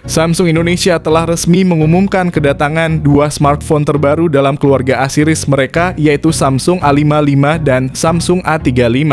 Samsung Indonesia telah resmi mengumumkan kedatangan dua smartphone terbaru dalam keluarga A series mereka, yaitu Samsung A55 dan Samsung A35.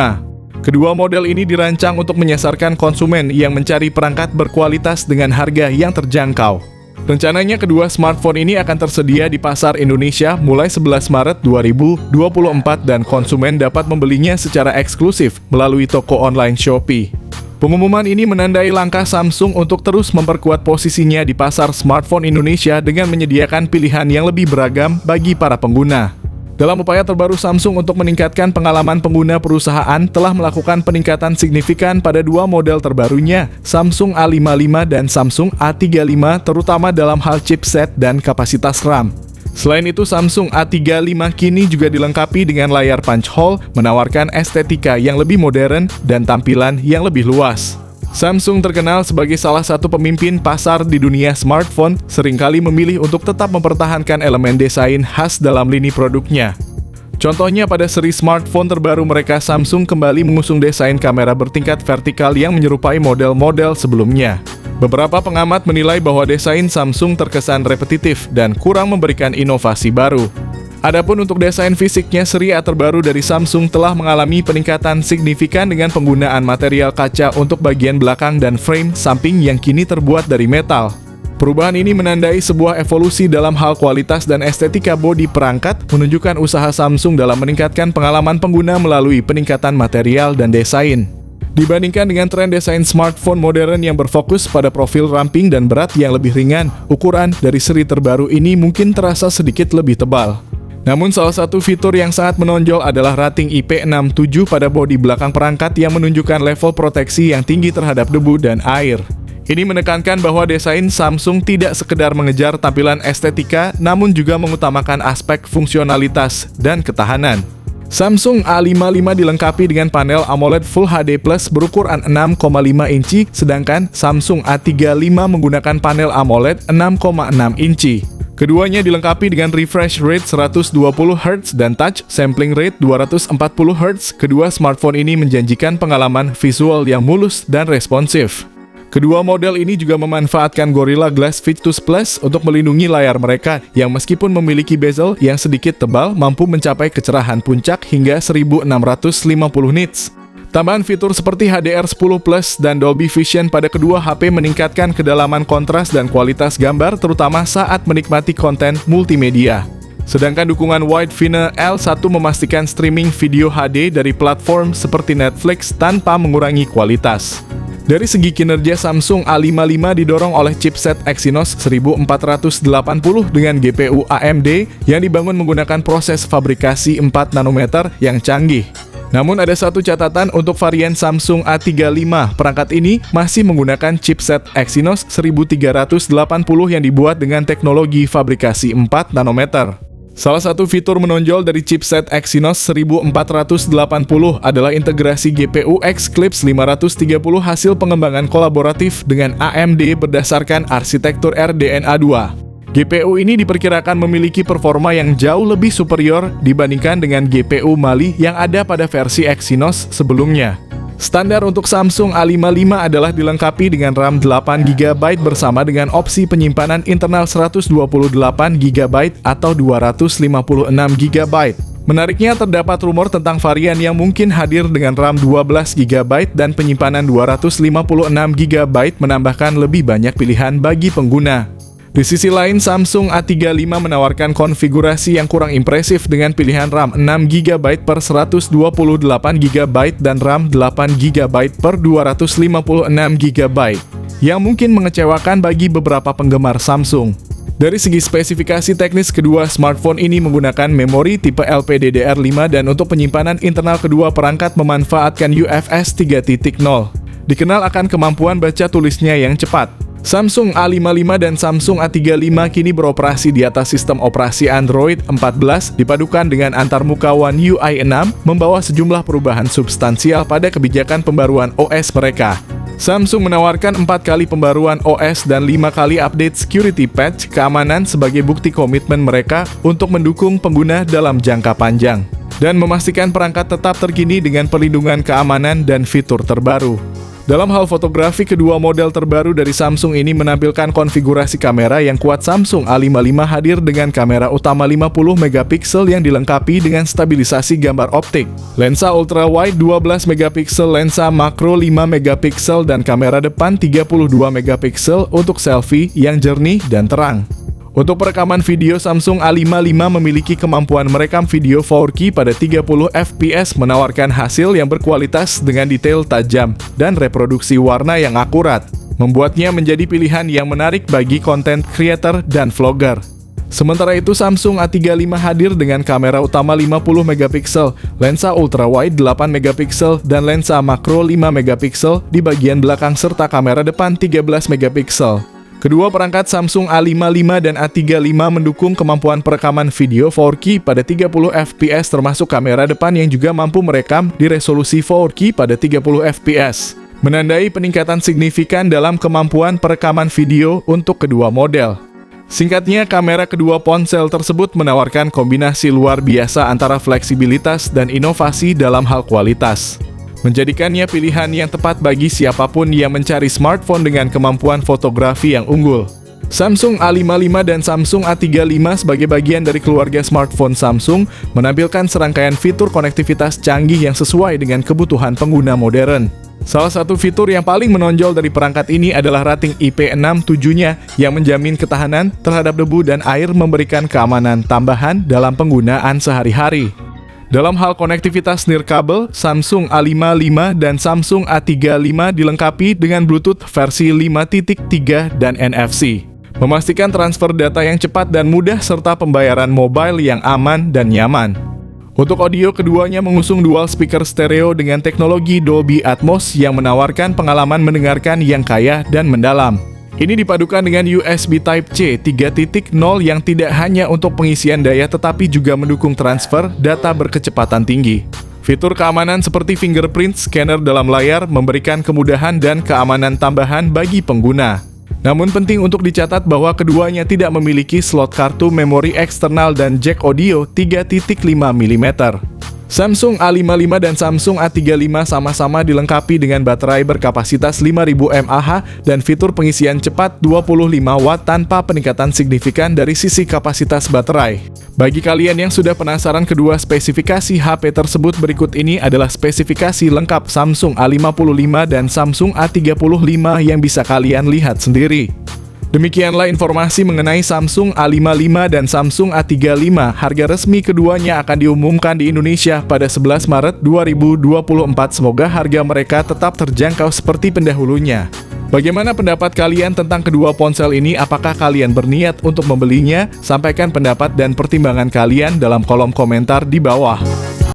Kedua model ini dirancang untuk menyasarkan konsumen yang mencari perangkat berkualitas dengan harga yang terjangkau. Rencananya kedua smartphone ini akan tersedia di pasar Indonesia mulai 11 Maret 2024 dan konsumen dapat membelinya secara eksklusif melalui toko online Shopee. Pengumuman ini menandai langkah Samsung untuk terus memperkuat posisinya di pasar smartphone Indonesia dengan menyediakan pilihan yang lebih beragam bagi para pengguna. Dalam upaya terbaru Samsung untuk meningkatkan pengalaman pengguna, perusahaan telah melakukan peningkatan signifikan pada dua model terbarunya, Samsung A55 dan Samsung A35, terutama dalam hal chipset dan kapasitas RAM. Selain itu, Samsung A35 kini juga dilengkapi dengan layar punch hole, menawarkan estetika yang lebih modern dan tampilan yang lebih luas. Samsung terkenal sebagai salah satu pemimpin pasar di dunia smartphone, seringkali memilih untuk tetap mempertahankan elemen desain khas dalam lini produknya. Contohnya pada seri smartphone terbaru mereka, Samsung kembali mengusung desain kamera bertingkat vertikal yang menyerupai model-model sebelumnya. Beberapa pengamat menilai bahwa desain Samsung terkesan repetitif dan kurang memberikan inovasi baru. Adapun untuk desain fisiknya, seri A terbaru dari Samsung telah mengalami peningkatan signifikan dengan penggunaan material kaca untuk bagian belakang dan frame samping yang kini terbuat dari metal. Perubahan ini menandai sebuah evolusi dalam hal kualitas dan estetika bodi perangkat, menunjukkan usaha Samsung dalam meningkatkan pengalaman pengguna melalui peningkatan material dan desain. Dibandingkan dengan tren desain smartphone modern yang berfokus pada profil ramping dan berat yang lebih ringan, ukuran dari seri terbaru ini mungkin terasa sedikit lebih tebal. Namun salah satu fitur yang sangat menonjol adalah rating IP67 pada bodi belakang perangkat yang menunjukkan level proteksi yang tinggi terhadap debu dan air. Ini menekankan bahwa desain Samsung tidak sekedar mengejar tampilan estetika, namun juga mengutamakan aspek fungsionalitas dan ketahanan. Samsung A55 dilengkapi dengan panel AMOLED Full HD Plus berukuran 6,5 inci, sedangkan Samsung A35 menggunakan panel AMOLED 6,6 inci. Keduanya dilengkapi dengan refresh rate 120 Hz dan touch sampling rate 240 Hz. Kedua smartphone ini menjanjikan pengalaman visual yang mulus dan responsif. Kedua model ini juga memanfaatkan Gorilla Glass Victus Plus untuk melindungi layar mereka yang meskipun memiliki bezel yang sedikit tebal mampu mencapai kecerahan puncak hingga 1650 nits. Tambahan fitur seperti HDR10 Plus dan Dolby Vision pada kedua HP meningkatkan kedalaman kontras dan kualitas gambar terutama saat menikmati konten multimedia. Sedangkan dukungan Wide Final L1 memastikan streaming video HD dari platform seperti Netflix tanpa mengurangi kualitas. Dari segi kinerja, Samsung A55 didorong oleh chipset Exynos 1480 dengan GPU AMD yang dibangun menggunakan proses fabrikasi 4 nanometer yang canggih. Namun ada satu catatan untuk varian Samsung A35, perangkat ini masih menggunakan chipset Exynos 1380 yang dibuat dengan teknologi fabrikasi 4 nanometer. Salah satu fitur menonjol dari chipset Exynos 1480 adalah integrasi GPU X-Clips 530 hasil pengembangan kolaboratif dengan AMD berdasarkan arsitektur RDNA 2. GPU ini diperkirakan memiliki performa yang jauh lebih superior dibandingkan dengan GPU Mali yang ada pada versi Exynos sebelumnya. Standar untuk Samsung A55 adalah dilengkapi dengan RAM 8GB bersama dengan opsi penyimpanan internal 128GB atau 256GB. Menariknya, terdapat rumor tentang varian yang mungkin hadir dengan RAM 12GB dan penyimpanan 256GB menambahkan lebih banyak pilihan bagi pengguna. Di sisi lain, Samsung A35 menawarkan konfigurasi yang kurang impresif dengan pilihan RAM 6GB per 128GB dan RAM 8GB per 256GB, yang mungkin mengecewakan bagi beberapa penggemar Samsung. Dari segi spesifikasi teknis, kedua smartphone ini menggunakan memori tipe LPDDR5 dan untuk penyimpanan internal kedua perangkat memanfaatkan UFS 3.0. Dikenal akan kemampuan baca tulisnya yang cepat. Samsung A55 dan Samsung A35 kini beroperasi di atas sistem operasi Android 14 dipadukan dengan antarmuka One UI 6 membawa sejumlah perubahan substansial pada kebijakan pembaruan OS mereka. Samsung menawarkan 4 kali pembaruan OS dan 5 kali update security patch keamanan sebagai bukti komitmen mereka untuk mendukung pengguna dalam jangka panjang dan memastikan perangkat tetap terkini dengan perlindungan keamanan dan fitur terbaru. Dalam hal fotografi, kedua model terbaru dari Samsung ini menampilkan konfigurasi kamera yang kuat. Samsung A55 hadir dengan kamera utama 50 megapiksel yang dilengkapi dengan stabilisasi gambar optik, lensa ultra wide 12 megapiksel, lensa makro 5 megapiksel, dan kamera depan 32 megapiksel untuk selfie yang jernih dan terang. Untuk perekaman video, Samsung A55 memiliki kemampuan merekam video 4K pada 30 fps, menawarkan hasil yang berkualitas dengan detail tajam dan reproduksi warna yang akurat, membuatnya menjadi pilihan yang menarik bagi content creator dan vlogger. Sementara itu, Samsung A35 hadir dengan kamera utama 50 megapiksel, lensa ultra wide 8 megapiksel, dan lensa makro 5 megapiksel di bagian belakang serta kamera depan 13 megapiksel. Kedua perangkat Samsung A55 dan A35 mendukung kemampuan perekaman video 4K pada 30 fps, termasuk kamera depan yang juga mampu merekam di resolusi 4K pada 30 fps, menandai peningkatan signifikan dalam kemampuan perekaman video untuk kedua model. Singkatnya, kamera kedua ponsel tersebut menawarkan kombinasi luar biasa antara fleksibilitas dan inovasi dalam hal kualitas, menjadikannya pilihan yang tepat bagi siapapun yang mencari smartphone dengan kemampuan fotografi yang unggul. Samsung A55 dan Samsung A35 sebagai bagian dari keluarga smartphone Samsung menampilkan serangkaian fitur konektivitas canggih yang sesuai dengan kebutuhan pengguna modern. Salah satu fitur yang paling menonjol dari perangkat ini adalah rating IP67-nya yang menjamin ketahanan terhadap debu dan air, memberikan keamanan tambahan dalam penggunaan sehari-hari. Dalam hal konektivitas nirkabel, Samsung A55 dan Samsung A35 dilengkapi dengan Bluetooth versi 5.3 dan NFC, memastikan transfer data yang cepat dan mudah serta pembayaran mobile yang aman dan nyaman. Untuk audio, keduanya mengusung dual speaker stereo dengan teknologi Dolby Atmos yang menawarkan pengalaman mendengarkan yang kaya dan mendalam. Ini dipadukan dengan USB Type-C 3.0 yang tidak hanya untuk pengisian daya tetapi juga mendukung transfer data berkecepatan tinggi. Fitur keamanan seperti fingerprint scanner dalam layar memberikan kemudahan dan keamanan tambahan bagi pengguna. Namun penting untuk dicatat bahwa keduanya tidak memiliki slot kartu memori eksternal dan jack audio 3.5 mm. Samsung A55 dan Samsung A35 sama-sama dilengkapi dengan baterai berkapasitas 5000 mAh dan fitur pengisian cepat 25 Watt tanpa peningkatan signifikan dari sisi kapasitas baterai. Bagi kalian yang sudah penasaran kedua spesifikasi HP tersebut, berikut ini adalah spesifikasi lengkap Samsung A55 dan Samsung A35 yang bisa kalian lihat sendiri. Demikianlah informasi mengenai Samsung A55 dan Samsung A35. Harga resmi keduanya akan diumumkan di Indonesia pada 11 Maret 2024. Semoga harga mereka tetap terjangkau seperti pendahulunya. Bagaimana pendapat kalian tentang kedua ponsel ini? Apakah kalian berniat untuk membelinya? Sampaikan pendapat dan pertimbangan kalian dalam kolom komentar di bawah.